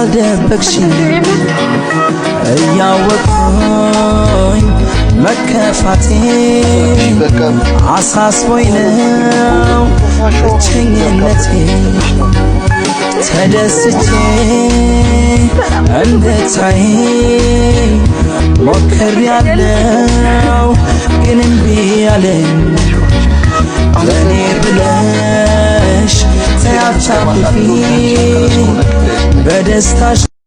ያልደበቅሽኝ እያወቅኩኝ መከፋቴ አሳስቦኝ ነው ብቸኝነቴ ተደስቼ እንድታይ ሞክሬያለሁ ግን እምቢ አለኝ ለኔ ብለሽ ተያታኩፊ በደስታሽ